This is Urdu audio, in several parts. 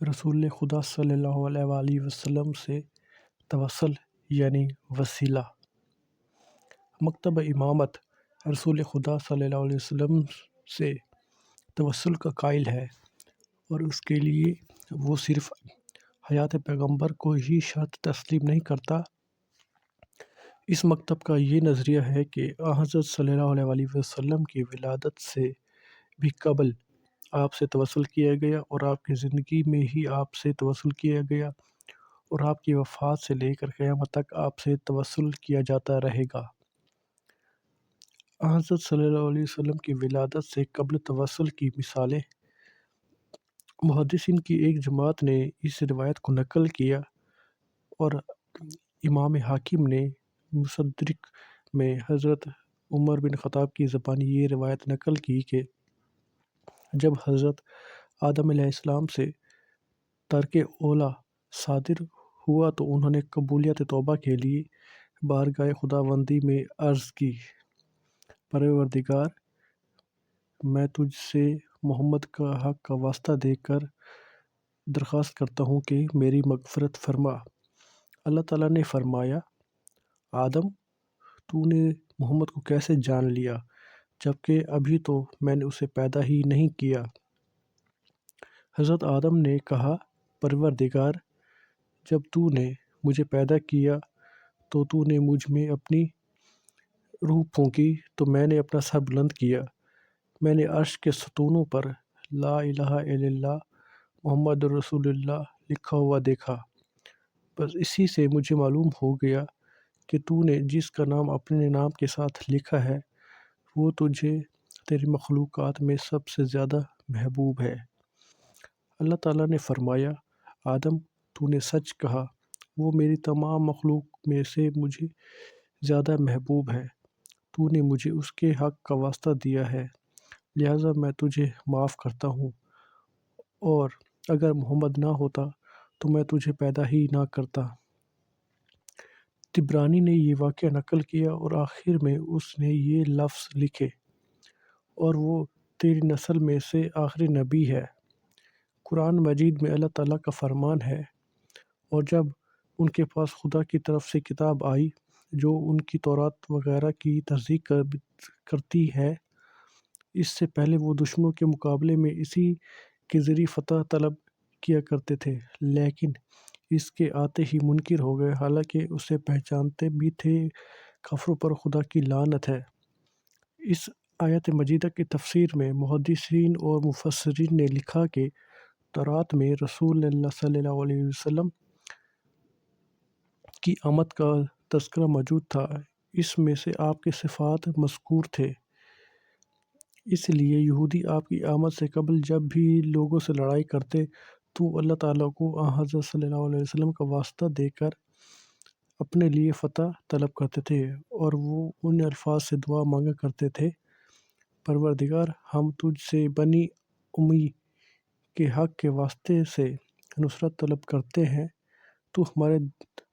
رسول خدا صلی اللہ علیہ وآلہ وسلم سے توسل یعنی وسیلہ۔ مکتب امامت رسول خدا صلی اللہ علیہ وسلم سے توسل کا قائل ہے اور اس کے لیے وہ صرف حیات پیغمبر کو ہی شرط تسلیم نہیں کرتا۔ اس مکتب کا یہ نظریہ ہے کہ حضرت صلی اللہ علیہ وآلہ وسلم کی ولادت سے بھی قبل آپ سے توسل کیا گیا اور آپ کی زندگی میں ہی آپ سے توسل کیا گیا اور آپ کی وفات سے لے کر قیامت تک آپ سے توسل کیا جاتا رہے گا۔ حضرت صلی اللہ علیہ وسلم کی ولادت سے قبل توسل کی مثالیں۔ محدثین کی ایک جماعت نے اس روایت کو نقل کیا اور امام حاکم نے مستدرک میں حضرت عمر بن خطاب کی زبانی یہ روایت نقل کی کہ جب حضرت آدم علیہ السلام سے ترک اولیٰ صادر ہوا تو انہوں نے قبولیت توبہ کے لیے بارگاہ خداوندی میں عرض کی، پروردگار، میں تجھ سے محمد کا حق کا واسطہ دے کر درخواست کرتا ہوں کہ میری مغفرت فرما۔ اللہ تعالیٰ نے فرمایا، آدم، تو نے محمد کو کیسے جان لیا جبکہ ابھی تو میں نے اسے پیدا ہی نہیں کیا؟ حضرت آدم نے کہا، پروردگار، جب تو نے مجھے پیدا کیا تو نے مجھ میں اپنی روح پھونکی تو میں نے اپنا سر بلند کیا، میں نے عرش کے ستونوں پر لا الہ الا اللہ محمد رسول اللہ لکھا ہوا دیکھا، بس اسی سے مجھے معلوم ہو گیا کہ تو نے جس کا نام اپنے نام کے ساتھ لکھا ہے وہ تجھے تیری مخلوقات میں سب سے زیادہ محبوب ہے۔ اللہ تعالیٰ نے فرمایا، آدم، تو نے سچ کہا، وہ میری تمام مخلوق میں سے مجھے زیادہ محبوب ہے، تو نے مجھے اس کے حق کا واسطہ دیا ہے، لہٰذا میں تجھے معاف کرتا ہوں، اور اگر محمد نہ ہوتا تو میں تجھے پیدا ہی نہ کرتا۔ طبرانی نے یہ واقعہ نقل کیا اور آخر میں اس نے یہ لفظ لکھے، اور وہ تیری نسل میں سے آخری نبی ہے۔ قرآن مجید میں اللہ تعالیٰ کا فرمان ہے، اور جب ان کے پاس خدا کی طرف سے کتاب آئی جو ان کی تورات وغیرہ کی تصدیق کرتی ہے، اس سے پہلے وہ دشمنوں کے مقابلے میں اسی کے ذریعے فتح طلب کیا کرتے تھے، لیکن اس کے آتے ہی منکر ہو گئے، حالانکہ اسے پہچانتے بھی تھے۔ کافروں پر خدا کی لعنت ہے۔ اس آیت مجیدہ کی تفسیر میں محدثین اور مفسرین نے لکھا کہ تورات میں رسول اللہ صلی اللہ علیہ وسلم کی آمد کا تذکرہ موجود تھا، اس میں سے آپ کے صفات مذکور تھے۔ اس لیے یہودی آپ کی آمد سے قبل جب بھی لوگوں سے لڑائی کرتے تو اللہ تعالیٰ کو حضرت صلی اللہ علیہ وسلم کا واسطہ دے کر اپنے لیے فتح طلب کرتے تھے، اور وہ ان الفاظ سے دعا مانگا کرتے تھے، پروردگار، ہم تجھ سے بنی امی کے حق کے واسطے سے نصرت طلب کرتے ہیں، تو ہمارے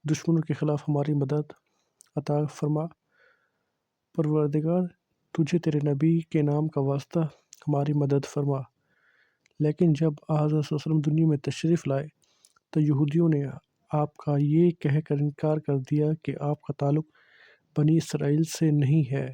دشمنوں کے خلاف ہماری مدد عطا فرما۔ پروردگار، تجھے تیرے نبی کے نام کا واسطہ ہماری مدد فرما۔ لیکن جب حضرت صلی اللہ علیہ وسلم دنیا میں تشریف لائے تو یہودیوں نے آپ کا یہ کہہ کر انکار کر دیا کہ آپ کا تعلق بنی اسرائیل سے نہیں ہے،